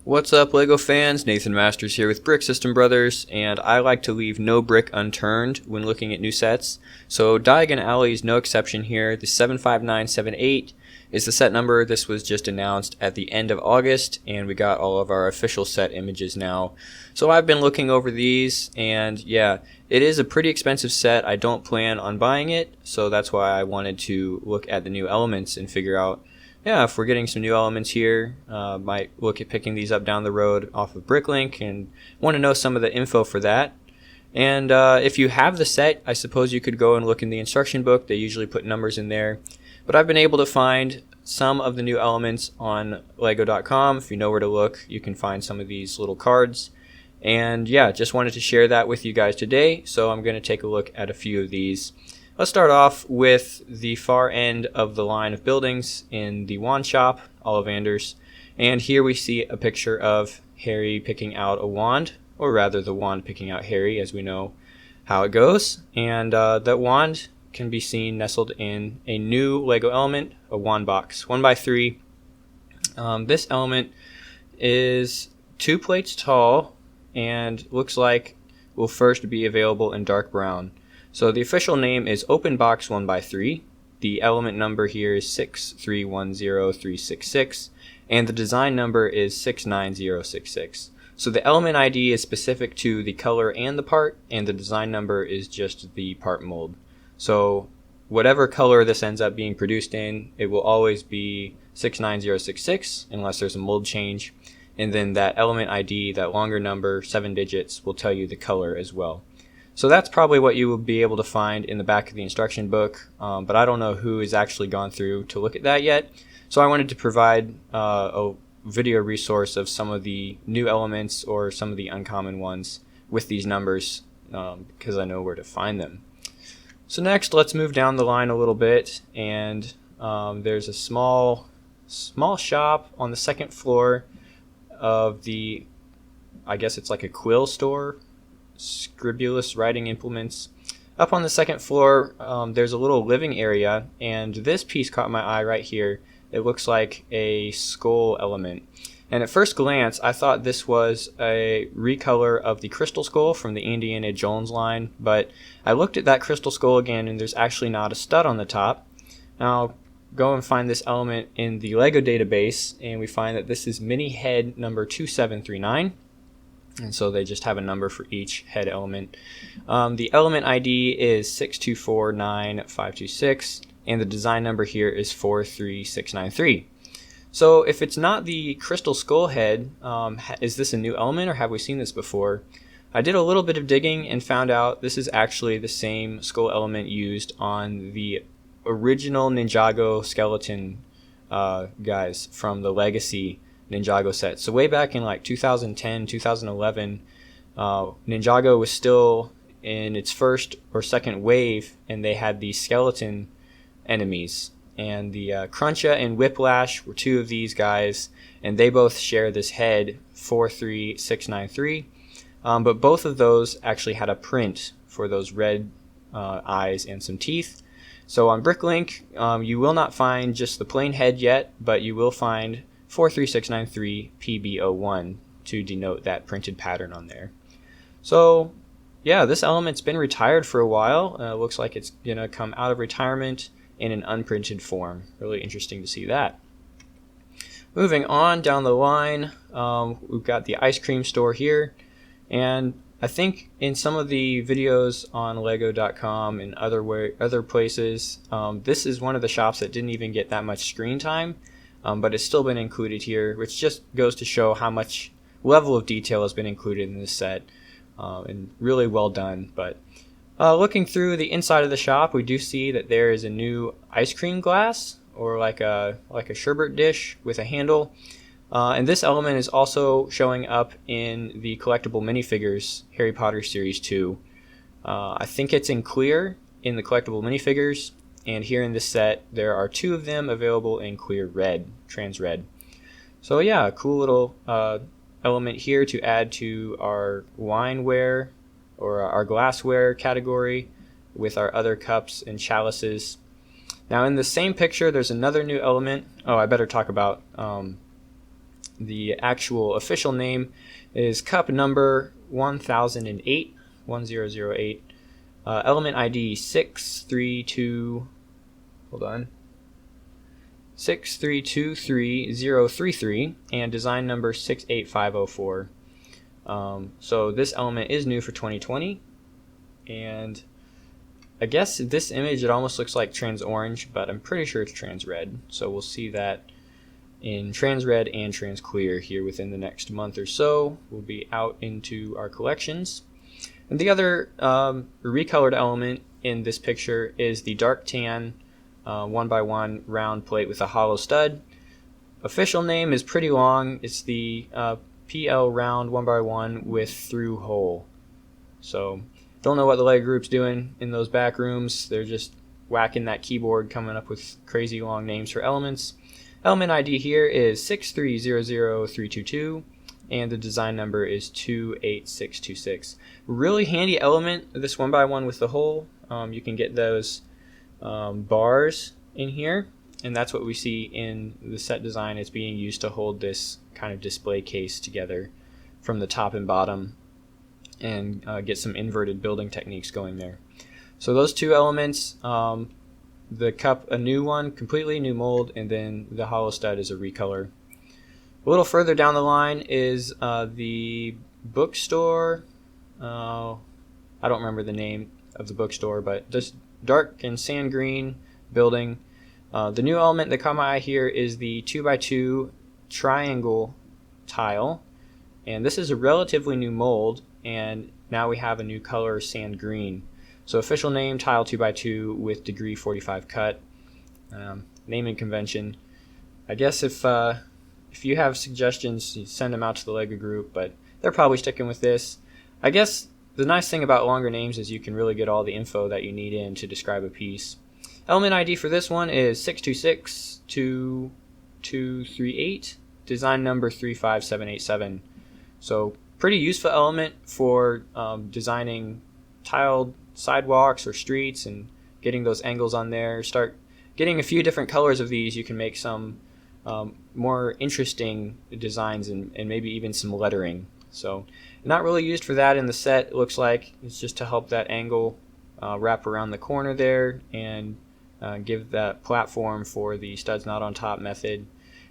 What's up, LEGO fans? Nathan Masters here with Brick System Brothers, and I like to leave no brick unturned when looking at new sets. So Diagon Alley is no exception here. The 75978 is the set number. This was just announced at the end of August, and we got all of our official set images now. So I've been looking over these, and yeah, it is a pretty expensive set. I don't plan on buying it, so that's why I wanted to look at the new elements and figure out, yeah, if we're getting some new elements here, might look at picking these up down the road off of Bricklink and want to know some of the info for that. And if you have the set, I suppose you could go and look in the instruction book. They usually put numbers in there. But I've been able to find some of the new elements on lego.com. If you know where to look, you can find some of these little cards. And yeah, just wanted to share that with you guys today. So I'm going to take a look at a few of these. Let's start off with the far end of the line of buildings in the wand shop, Ollivanders. And here we see a picture of Harry picking out a wand, or rather the wand picking out Harry, as we know how it goes. And that wand can be seen nestled in a new LEGO element, a wand box, 1x3. This element is 2 plates tall and looks like will first be available in dark brown. So the official name is Open Box 1x3. The element number here is 6310366, and the design number is 69066. So the element ID is specific to the color and the part, and the design number is just the part mold. So whatever color this ends up being produced in, it will always be 69066 unless there's a mold change. And then that element ID, that longer number, 7 digits, will tell you the color as well. So that's probably what you will be able to find in the back of the instruction book, but I don't know who has actually gone through to look at that yet. So I wanted to provide a video resource of some of the new elements or some of the uncommon ones with these numbers because I know where to find them. So next, let's move down the line a little bit, and there's a small shop on the second floor of the, I guess it's like a quill store, Scribulus writing implements. Up on the second floor, there's a little living area, and this piece caught my eye right here. It looks like a skull element, and at first glance I thought this was a recolor of the crystal skull from the Indiana Jones line, but I looked at that crystal skull again, and there's actually not a stud on the top. Now go and find this element in the LEGO database, and we find that this is mini head number 2739. And so they just have a number for each head element. The element ID is 6249526, and the design number here is 43693. So if it's not the crystal skull head, is this a new element or have we seen this before? I did a little bit of digging and found out this is actually the same skull element used on the original Ninjago skeleton guys from the Legacy Ninjago set. So way back in like 2010, 2011, Ninjago was still in its first or second wave, and they had these skeleton enemies. And the Cruncha and Whiplash were 2 of these guys, and they both share this head, 43693. But both of those actually had a print for those red eyes and some teeth. So on Bricklink, you will not find just the plain head yet, but you will find 43693 PB01 to denote that printed pattern on there. So yeah, this element's been retired for a while. Looks like it's gonna come out of retirement in an unprinted form. Really interesting to see that. Moving on down the line, we've got the ice cream store here, and I think in some of the videos on lego.com and other places, this is one of the shops that didn't even get that much screen time. But it's still been included here, which just goes to show how much level of detail has been included in this set, and really well done. But looking through the inside of the shop, we do see that there is a new ice cream glass, or like a sherbet dish with a handle, and this element is also showing up in the collectible minifigures Harry Potter Series 2. I think it's in clear in the collectible minifigures. And here in this set, there are 2 of them available in clear red, trans red. So yeah, a cool little element here to add to our wineware or our glassware category with our other cups and chalices. Now in the same picture, there's another new element. Oh, I better talk about The actual official name is cup number 1008, 1008. Element ID 632, hold on, 6323033, and design number 68504. So this element is new for 2020, and I guess this image, it almost looks like trans orange, but I'm pretty sure it's trans red. So we'll see that in trans red and trans clear here within the next month or so. We'll be out into our collections. And the other recolored element in this picture is the dark tan 1x1 round plate with a hollow stud. Official name is pretty long. It's the PL round 1x1 with through hole. So don't know what the LEGO group's doing in those back rooms. They're just whacking that keyboard, coming up with crazy long names for elements. Element ID here is 6300322, and the design number is 28626. Really handy element, this 1x1 with the hole. You can get those bars in here, and that's what we see in the set design. It's being used to hold this kind of display case together from the top and bottom, and get some inverted building techniques going there. So those two elements, the cup, a new one, completely new mold, and then the hollow stud is a recolor. A little further down the line is the bookstore. I don't remember the name of the bookstore, but this dark and sand green building. The new element that caught my eye here is the 2x2 triangle tile, and this is a relatively new mold, and now we have a new color, sand green. So official name, tile 2x2 with degree 45 cut. Naming convention, I guess if you have suggestions, you send them out to the LEGO group, but they're probably sticking with this. I guess the nice thing about longer names is you can really get all the info that you need in to describe a piece. Element ID for this one is 6262238, design number 35787. So pretty useful element for designing tiled sidewalks or streets and getting those angles on there. Start getting a few different colors of these, you can make some more interesting designs and maybe even some lettering. So not really used for that in the set, it looks like. It's just to help that angle wrap around the corner there and give that platform for the studs not on top method.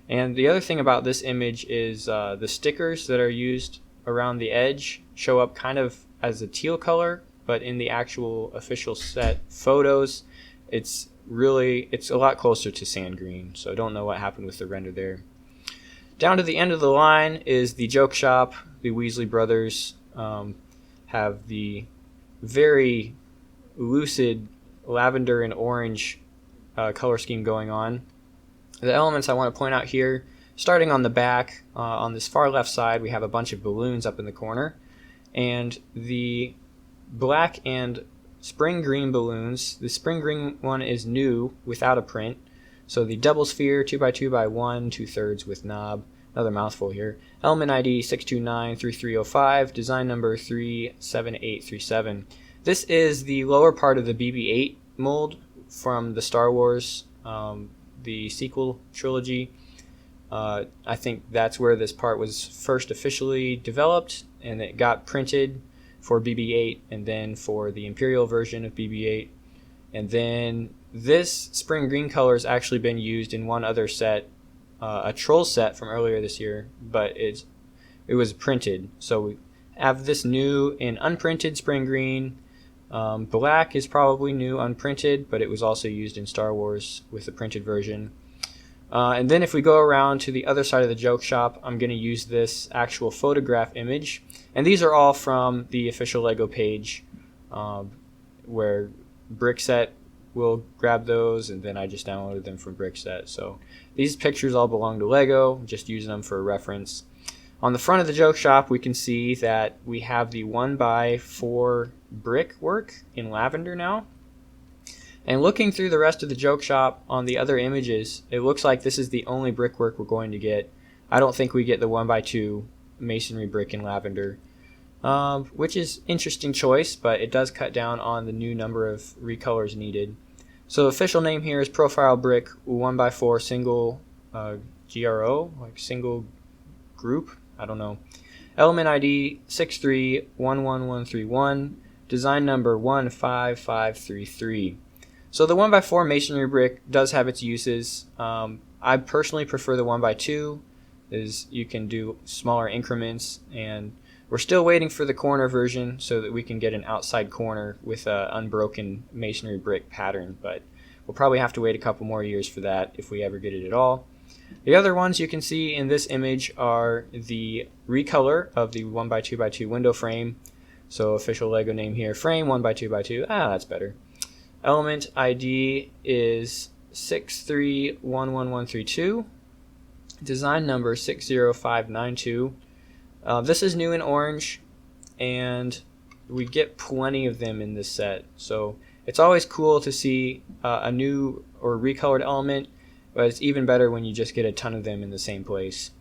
And the other thing about this image is the stickers that are used around the edge show up kind of as a teal color, but in the actual official set photos, it's a lot closer to sand green. So I don't know what happened with the render there. Down to the end of the line is the joke shop. The Weasley brothers have the very lucid lavender and orange color scheme going on. The elements I want to point out here, starting on the back, on this far left side, we have a bunch of balloons up in the corner, and the black and spring green balloons. The spring green one is new without a print. So the double sphere 2x2x1 2/3 with knob. Another mouthful here. Element ID 6293305, design number 37837. This is the lower part of the BB-8 mold from the Star Wars, the sequel trilogy. I think that's where this part was first officially developed, and it got printed for BB-8 and then for the Imperial version of BB-8. And then this spring green color has actually been used in one other set, a troll set from earlier this year, but it was printed. So we have this new in unprinted spring green. Black is probably new unprinted, but it was also used in Star Wars with the printed version. And then if we go around to the other side of the joke shop, I'm going to use this actual photograph image. And these are all from the official LEGO page, where Brickset will grab those, and then I just downloaded them from Brickset. So these pictures all belong to LEGO, just using them for reference. On the front of the joke shop, we can see that we have the 1x4 brick work in lavender now. And looking through the rest of the joke shop on the other images, it looks like this is the only brickwork we're going to get. I don't think we get the 1x2 masonry brick in lavender, which is interesting choice, but it does cut down on the new number of recolors needed. So the official name here is profile brick 1x4 single GRO, like single group. I don't know. Element ID 6311131. Design number 15533. So the 1x4 masonry brick does have its uses. I personally prefer the 1x2, as you can do smaller increments, and we're still waiting for the corner version so that we can get an outside corner with an unbroken masonry brick pattern, but we'll probably have to wait a couple more years for that if we ever get it at all. The other ones you can see in this image are the recolor of the 1x2x2 window frame. So official Lego name here, frame 1x2x2. That's better. Element ID is 6311132. Design number 60592. This is new in orange, and we get plenty of them in this set. So it's always cool to see a new or recolored element, but it's even better when you just get a ton of them in the same place.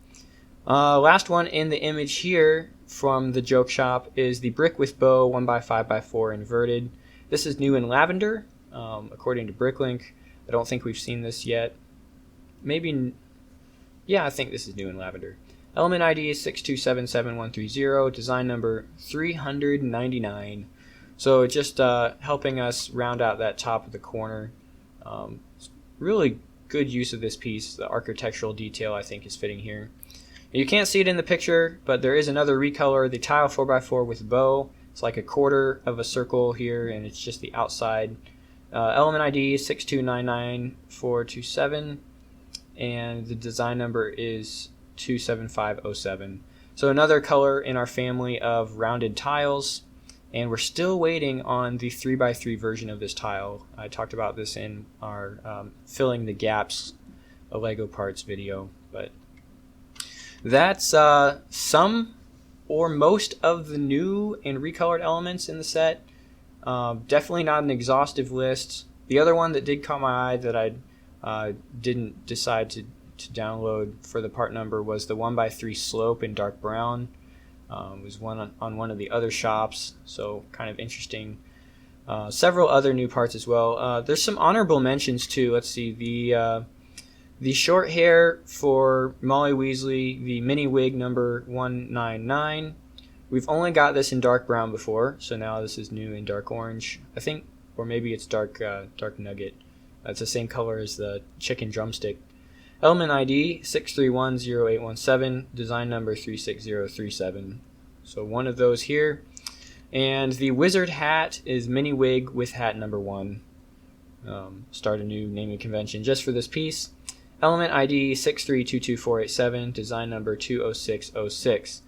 Last one in the image here from the joke shop is the brick with bow 1x5x4 inverted. This is new in lavender, according to Bricklink. I don't think we've seen this yet. Maybe, yeah, I think this is new in lavender. Element ID is 6277130, design number 399. So just helping us round out that top of the corner. Really good use of this piece. The architectural detail, I think, is fitting here. You can't see it in the picture, but there is another recolor, the tile 4x4 with bow. It's like a quarter of a circle here, and it's just the outside. Element ID is 6299427, and the design number is 27507. So another color in our family of rounded tiles, and we're still waiting on the 3x3 version of this tile. I talked about this in our filling the gaps Lego parts video, but that's some or most of the new and recolored elements in the set. Definitely not an exhaustive list. The other one that did catch my eye that I didn't decide to download for the part number was the 1x3 slope in dark brown. It was one on one of the other shops, so kind of interesting. Several other new parts as well. There's some honorable mentions too. Let's see, the short hair for Molly Weasley, the mini wig number 199. We've only got this in dark brown before, so now this is new in dark orange, I think, or maybe it's dark nugget. It's the same color as the chicken drumstick. Element ID 6310817, design number 36037. So one of those here. And the wizard hat is mini wig with hat number 1. Start a new naming convention just for this piece. Element ID 6322487, design number 20606.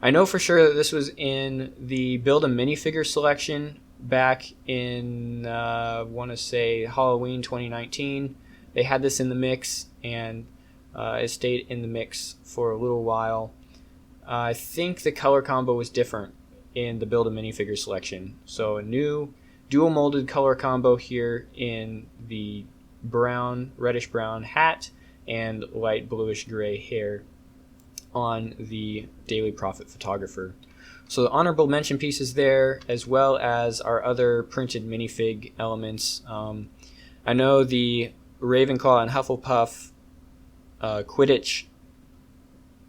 I know for sure that this was in the Build a Minifigure selection back in, I want to say, Halloween 2019. They had this in the mix, and it stayed in the mix for a little while. I think the color combo was different in the Build a Minifigure selection. So a new dual molded color combo here in the brown, reddish brown hat and light bluish gray hair on the Daily Prophet photographer. So the honorable mention pieces there, as well as our other printed minifig elements. I know the Ravenclaw and Hufflepuff Quidditch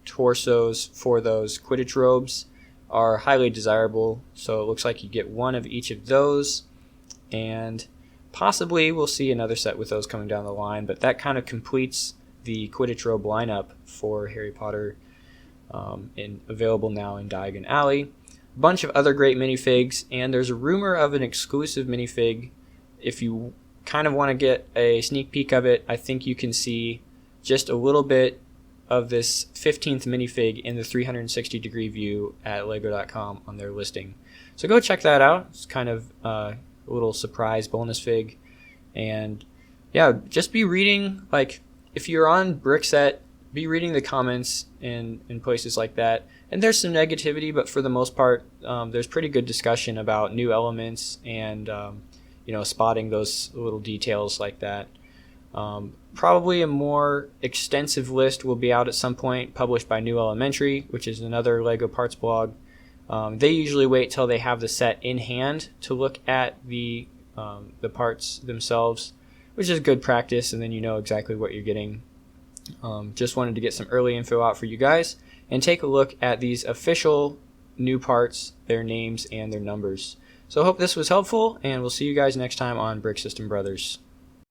torsos for those Quidditch robes are highly desirable, so it looks like you get one of each of those, and possibly we'll see another set with those coming down the line, but that kind of completes the Quidditch robe lineup for Harry Potter, available now in Diagon Alley. A bunch of other great minifigs, and there's a rumor of an exclusive minifig. If you kind of want to get a sneak peek of it, I think you can see just a little bit of this 15th minifig in the 360 degree view at lego.com on their listing. So go check that out. It's kind of a little surprise bonus fig. And yeah, just be reading, like, if you're on Brickset, be reading the comments in places like that. And there's some negativity, but for the most part, there's pretty good discussion about new elements and spotting those little details like that. Probably a more extensive list will be out at some point, published by New Elementary, which is another Lego parts blog. They usually wait till they have the set in hand to look at the parts themselves, which is good practice, and then you know exactly what you're getting. Just wanted to get some early info out for you guys. and take a look at these official new parts, their names, and their numbers. So I hope this was helpful, and we'll see you guys next time on Brick System Brothers.